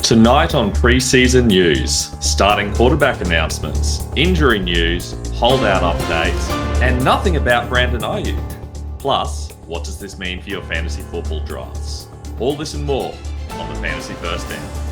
Tonight on preseason news, starting quarterback announcements, injury news, holdout updates, and nothing about Brandon Ayuk. Plus, what does this mean for your fantasy football drafts? All this and more on the Fantasy First Down.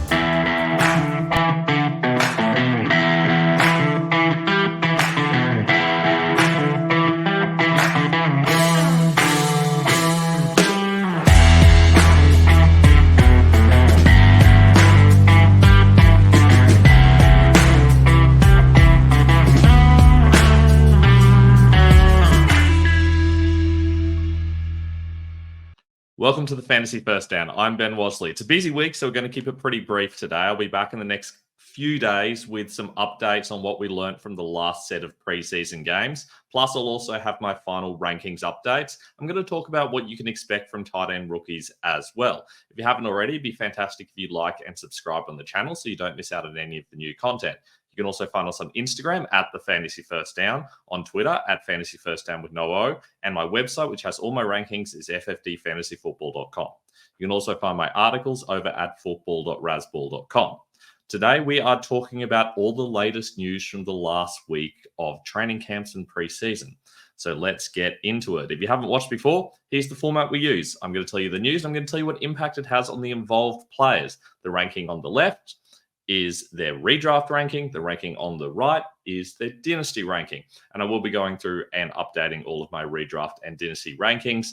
Welcome to the Fantasy First Down. I'm Ben Wasley. It's a busy week, so we're going to keep it pretty brief today. I'll be back in the next few days with some updates on what we learned from the last set of preseason games. Plus, I'll also have my final rankings updates. I'm going to talk about what you can expect from tight end rookies as well. If you haven't already, it'd be fantastic if you'd like and subscribe on the channel so you don't miss out on any of the new content. You can also find us on Instagram at the Fantasy First Down, on Twitter at Fantasy First Down with no O, and my website, which has all my rankings, is ffdfantasyfootball.com. You can also find my articles over at football.rasball.com. Today, we are talking about all the latest news from the last week of training camps and preseason. So let's get into it. If you haven't watched before, here's the format we use. I'm going to tell you the news. I'm going to tell you what impact it has on the involved players. The ranking on the left is their redraft ranking. The ranking on the right is their dynasty ranking. And I will be going through and updating all of my redraft and dynasty rankings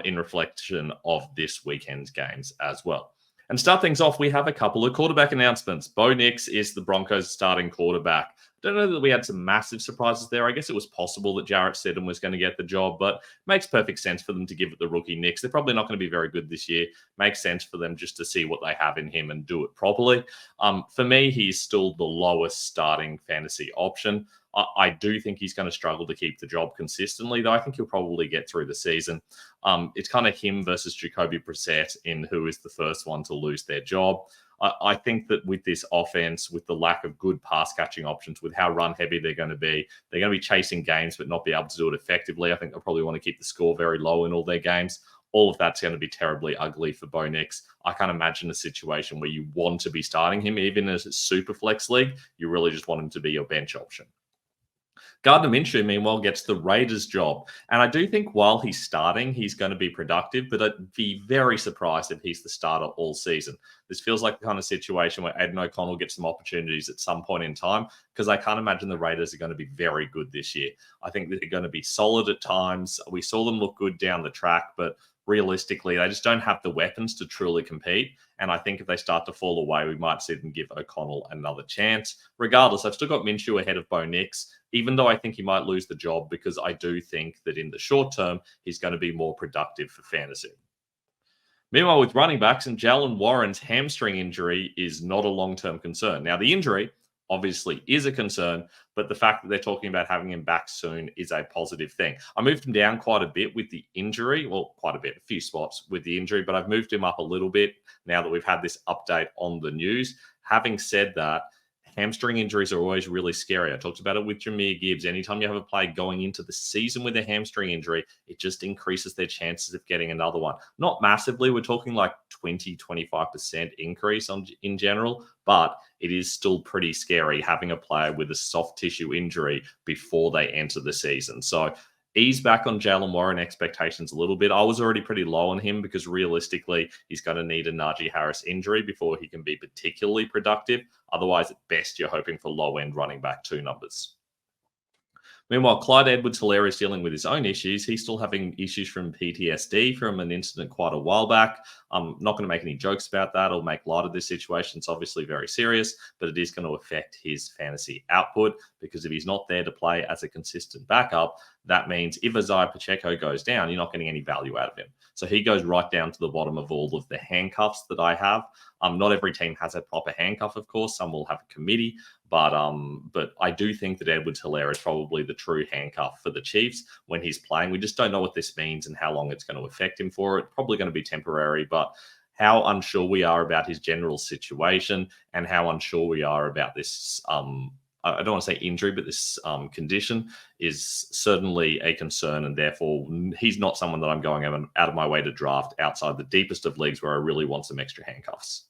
in reflection of this weekend's games as well. And to start things off, we have a couple of quarterback announcements. Bo Nix is the Broncos' starting quarterback. Don't know that we had some massive surprises there. I guess it was possible that Jarrett Stidham was going to get the job, but it makes perfect sense for them to give it the rookie Nix. They're probably not going to be very good this year. Makes sense for them just to see what they have in him and do it properly. For me, he's still the lowest starting fantasy option. I do think he's going to struggle to keep the job consistently, though I think he'll probably get through the season. It's kind of him versus Jacoby Brissett in who is the first one to lose their job. I think that with this offense, with the lack of good pass-catching options, with how run-heavy they're going to be chasing games but not be able to do it effectively. I think they'll probably want to keep the score very low in all their games. All of that's going to be terribly ugly for Bo Nix. I can't imagine a situation where you want to be starting him, even as a super flex league. You really just want him to be your bench option. Gardner Minshew, meanwhile, gets the Raiders job. And I do think while he's starting, he's going to be productive, but I'd be very surprised if he's the starter all season. This feels like the kind of situation where Aiden O'Connell gets some opportunities at some point in time, because I can't imagine the Raiders are going to be very good this year. I think that they're going to be solid at times. We saw them look good down the track, but realistically, they just don't have the weapons to truly compete. And I think if they start to fall away, we might see them give O'Connell another chance. Regardless, I've still got Minshew ahead of Bo Nix, even though I think he might lose the job, because I do think that in the short term, he's going to be more productive for fantasy. Meanwhile, with running backs, and Jaylen Warren's hamstring injury is not a long-term concern. Now, the injury obviously is a concern, but the fact that they're talking about having him back soon is a positive thing. I moved him down quite a bit with the injury. Well, quite a bit, a few spots with the injury, but I've moved him up a little bit now that we've had this update on the news. Having said that, hamstring injuries are always really scary. I talked about it with Jahmyr Gibbs. Anytime you have a player going into the season with a hamstring injury, it just increases their chances of getting another one. Not massively. We're talking like 20-25% increase in general, but it is still pretty scary having a player with a soft tissue injury before they enter the season. So ease back on Jaylen Warren expectations a little bit. I was already pretty low on him because realistically, he's going to need a Najee Harris injury before he can be particularly productive. Otherwise, at best, you're hoping for low-end running back 2 numbers. Meanwhile, Clyde EdwardsHelaire is dealing with his own issues. He's still having issues from PTSD from an incident quite a while back. I'm not going to make any jokes about that or make light of this situation. It's obviously very serious, but it is going to affect his fantasy output, because if he's not there to play as a consistent backup, that means if Isaiah Pacheco goes down, you're not getting any value out of him. So he goes right down to the bottom of all of the handcuffs that I have. Not every team has a proper handcuff, of course. Some will have a committee, but I do think that EdwardsHelaire is probably the true handcuff for the Chiefs when he's playing. We just don't know what this means and how long it's going to affect him for. It's probably going to be temporary, but how unsure we are about his general situation and how unsure we are about this I don't want to say injury, but this condition is certainly a concern, and therefore he's not someone that I'm going out of my way to draft outside the deepest of leagues where I really want some extra handcuffs.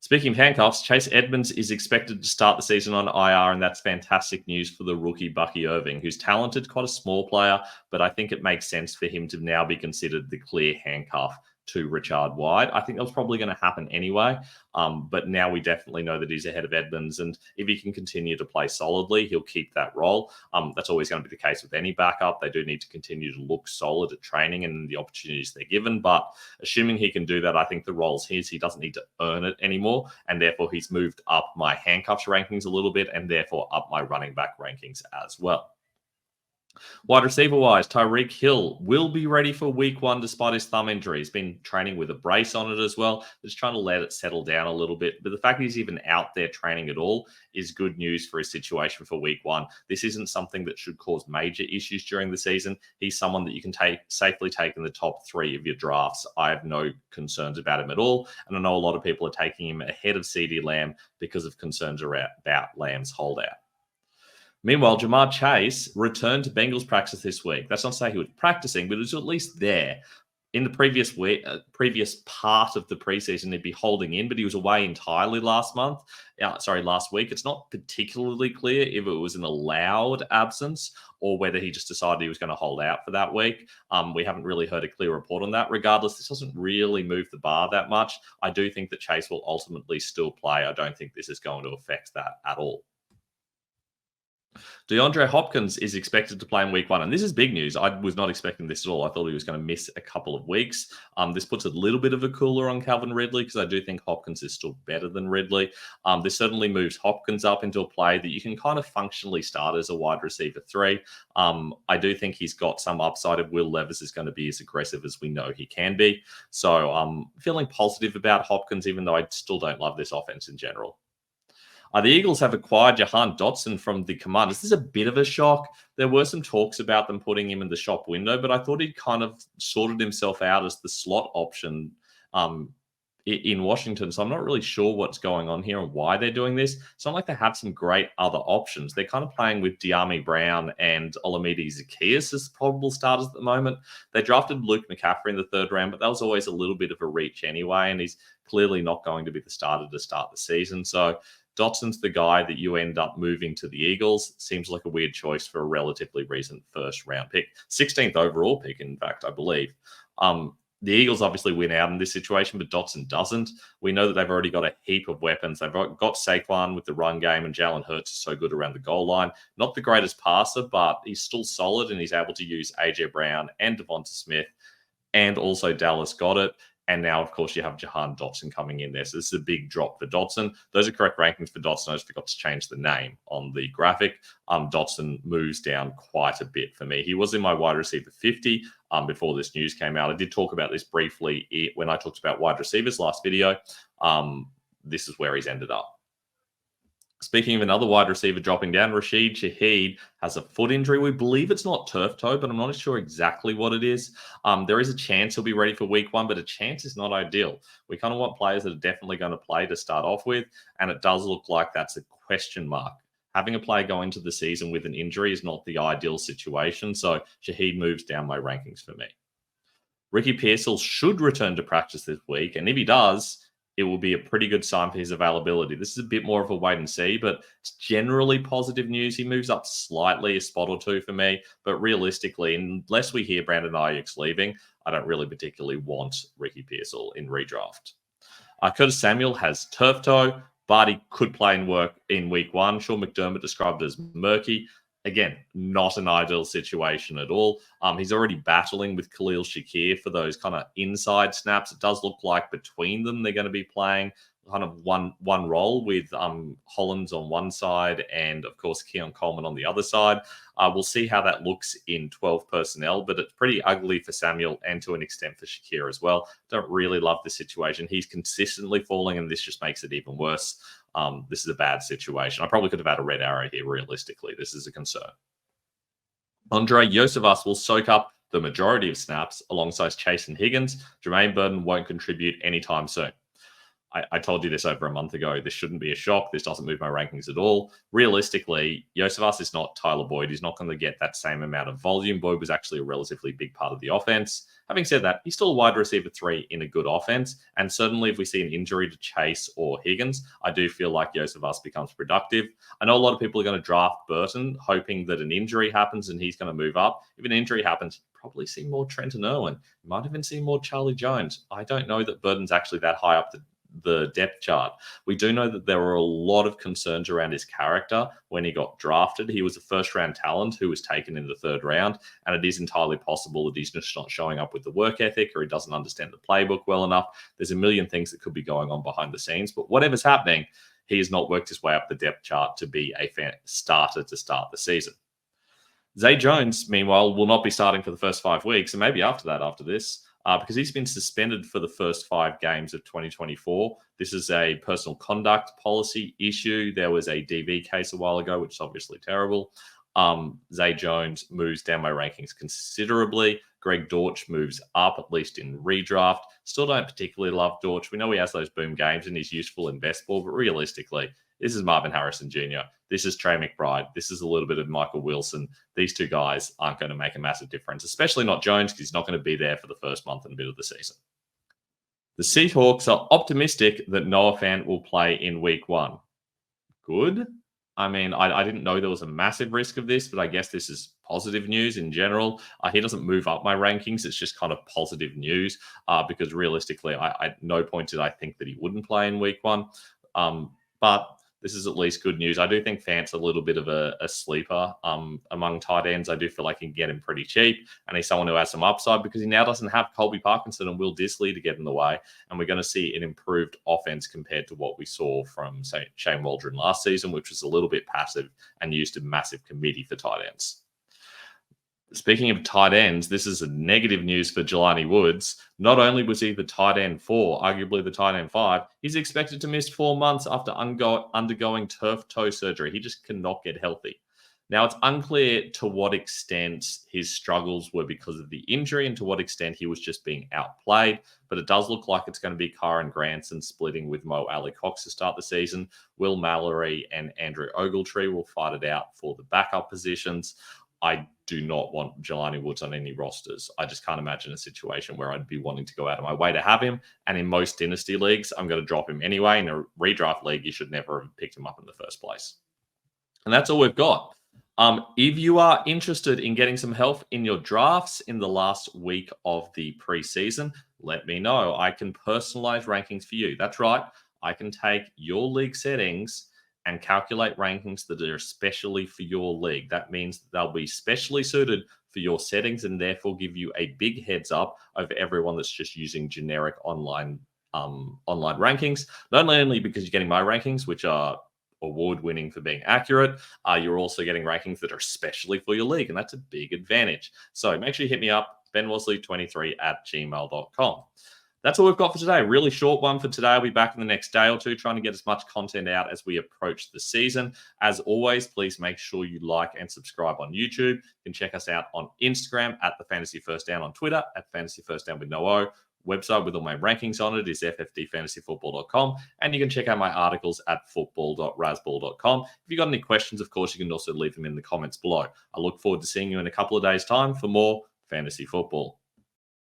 Speaking of handcuffs, Chase Edmonds is expected to start the season on IR, and that's fantastic news for the rookie Bucky Irving, who's talented, quite a small player, but I think it makes sense for him to now be considered the clear handcuff to Richard White. I think that was probably going to happen anyway, but now we definitely know that he's ahead of Edmonds, and if he can continue to play solidly, he'll keep that role. That's always going to be the case with any backup. They do need to continue to look solid at training and the opportunities they're given, but assuming he can do that, I think the role's his. He doesn't need to earn it anymore, and therefore he's moved up my handcuffs rankings a little bit, and therefore up my running back rankings as well. Wide receiver-wise, Tyreek Hill will be ready for week 1 despite his thumb injury. He's been training with a brace on it as well. Just trying to let it settle down a little bit. But the fact that he's even out there training at all is good news for his situation for week 1. This isn't something that should cause major issues during the season. He's someone that you can safely take in the top 3 of your drafts. I have no concerns about him at all. And I know a lot of people are taking him ahead of CeeDee Lamb because of concerns about Lamb's holdout. Meanwhile, Jamar Chase returned to Bengals practice this week. That's not to say he was practicing, but he was at least there. In the previous part of the preseason, he'd be holding in, but he was away entirely last week. It's not particularly clear if it was an allowed absence or whether he just decided he was going to hold out for that week. We haven't really heard a clear report on that. Regardless, this doesn't really move the bar that much. I do think that Chase will ultimately still play. I don't think this is going to affect that at all. DeAndre Hopkins is expected to play in week 1, and this is big news. I was not expecting this at all. I thought he was going to miss a couple of weeks. This puts a little bit of a cooler on Calvin Ridley because I do think Hopkins is still better than Ridley. This certainly moves Hopkins up into a play that you can kind of functionally start as a wide receiver 3. I do think he's got some upside if Will Levis is going to be as aggressive as we know he can be. So I'm feeling positive about Hopkins, even though I still don't love this offense in general. The Eagles have acquired Jahan Dodson from the Commanders. This is a bit of a shock. There were some talks about them putting him in the shop window, but I thought he'd kind of sorted himself out as the slot option in Washington. So I'm not really sure what's going on here and why they're doing this. It's not like they have some great other options. They're kind of playing with De'Ami Brown and Olamide Zaccheaus as probable starters at the moment. They drafted Luke McCaffrey in the 3rd round, but that was always a little bit of a reach anyway, and he's clearly not going to be the starter to start the season. So Dotson's the guy that you end up moving to the Eagles. Seems like a weird choice for a relatively recent 1st-round pick. 16th overall pick, in fact, I believe. The Eagles obviously win out in this situation, but Dotson doesn't. We know that they've already got a heap of weapons. They've got Saquon with the run game, and Jalen Hurts is so good around the goal line. Not the greatest passer, but he's still solid, and he's able to use A.J. Brown and Devonta Smith, and also Dallas Goedert. And now, of course, you have Jahan Dotson coming in there. So this is a big drop for Dotson. Those are correct rankings for Dotson. I just forgot to change the name on the graphic. Dotson moves down quite a bit for me. He was in my wide receiver 50 before this news came out. I did talk about this briefly when I talked about wide receivers last video. This is where he's ended up. Speaking of another wide receiver dropping down, Rashid Shaheed has a foot injury. We believe it's not turf toe, but I'm not sure exactly what it is. There is a chance he'll be ready for week 1, but a chance is not ideal. We kind of want players that are definitely going to play to start off with, and it does look like that's a question mark. Having a player go into the season with an injury is not the ideal situation, so Shaheed moves down my rankings for me. Ricky Pearsall should return to practice this week, and if he does, it will be a pretty good sign for his availability. This is a bit more of a wait and see, but it's generally positive news. He moves up slightly, a spot or 2 for me, but realistically, unless we hear Brandon Ayuk's leaving, I don't really particularly want Ricky Pearsall in redraft. Curtis Samuel has turf toe, but he could play and work in week 1. Sean McDermott described it as murky. Again, not an ideal situation at all. He's already battling with Khalil Shakir for those kind of inside snaps. It does look like between them they're going to be playing kind of one role with Hollins on one side and, of course, Keon Coleman on the other side. We'll see how that looks in 12 personnel, but it's pretty ugly for Samuel and to an extent for Shakir as well. Don't really love the situation. He's consistently falling, and this just makes it even worse. This is a bad situation. I probably could have had a red arrow here, realistically. This is a concern. Andre Yosevas will soak up the majority of snaps alongside Chase and Higgins. Jermaine Burton won't contribute anytime soon. I told you this over a month ago. This shouldn't be a shock. This doesn't move my rankings at all. Realistically, Yosevas is not Tyler Boyd. He's not going to get that same amount of volume. Boyd was actually a relatively big part of the offense. Having said that, he's still a wide receiver 3 in a good offense. And certainly if we see an injury to Chase or Higgins, I do feel like Joseph becomes productive. I know a lot of people are going to draft Burton, hoping that an injury happens and he's going to move up. If an injury happens, probably see more Trenton Irwin. You might even see more Charlie Jones. I don't know that Burton's actually that high up the depth chart. We do know that there were a lot of concerns around his character when he got drafted. He was a first-round talent who was taken in the 3rd round, and it is entirely possible that he's just not showing up with the work ethic or he doesn't understand the playbook well enough. There's a million things that could be going on behind the scenes, but whatever's happening, he has not worked his way up the depth chart to be a starter to start the season. Zay Jones, meanwhile, will not be starting for the first 5 weeks, and maybe after this, because he's been suspended for the first 5 games of 2024. This is a personal conduct policy issue. There was a DV case a while ago, which is obviously terrible. Zay Jones moves down my rankings considerably. Greg Dortch moves up, at least in redraft. Still don't particularly love Dortch. We know he has those boom games and he's useful in best ball, but realistically, this is Marvin Harrison Jr. This is Trey McBride. This is a little bit of Michael Wilson. These 2 guys aren't going to make a massive difference, especially not Jones, because he's not going to be there for the first month and a bit of the season. The Seahawks are optimistic that Noah Fant will play in week 1. Good. I mean, I didn't know there was a massive risk of this, but I guess this is positive news in general. He doesn't move up my rankings. It's just kind of positive news because realistically, at no point did I think that he wouldn't play in week 1. But this is at least good news. I do think Fant's a little bit of a sleeper among tight ends. I do feel like you can get him pretty cheap, and he's someone who has some upside because he now doesn't have Colby Parkinson and Will Dissly to get in the way, and we're going to see an improved offense compared to what we saw from, say, Shane Waldron last season, which was a little bit passive and used a massive committee for tight ends. Speaking of tight ends, this is a negative news for Galani Woods. Not only was he the tight end 4, arguably the tight end 5, he's expected to miss 4 months after undergoing turf toe surgery. He just cannot get healthy. Now, it's unclear to what extent his struggles were because of the injury and to what extent he was just being outplayed, but it does look like it's going to be Kyron Granson splitting with Mo Alley-Cox to start the season. Will Mallory and Andrew Ogletree will fight it out for the backup positions. I do not want Jelani Woods on any rosters. I just can't imagine a situation where I'd be wanting to go out of my way to have him. And in most dynasty leagues, I'm going to drop him anyway. In a redraft league, you should never have picked him up in the first place. And that's all we've got. If you are interested in getting some help in your drafts in the last week of the preseason, let me know. I can personalize rankings for you. That's right. I can take your league settings and calculate rankings that are especially for your league. That means they'll be specially suited for your settings and therefore give you a big heads up over everyone that's just using generic online rankings. Not only because you're getting my rankings, which are award-winning for being accurate, you're also getting rankings that are especially for your league, and that's a big advantage. So make sure you hit me up, benwasley23@gmail.com. That's all we've got for today. Really short one for today. I'll be back in the next day or two trying to get as much content out as we approach the season. As always, please make sure you like and subscribe on YouTube. You can check us out on Instagram at the Fantasy First Down, on Twitter at Fantasy First Down with no O. Website with all my rankings on it is ffdfantasyfootball.com, and you can check out my articles at football.rasball.com. If you've got any questions, of course, you can also leave them in the comments below. I look forward to seeing you in a couple of days' time for more fantasy football.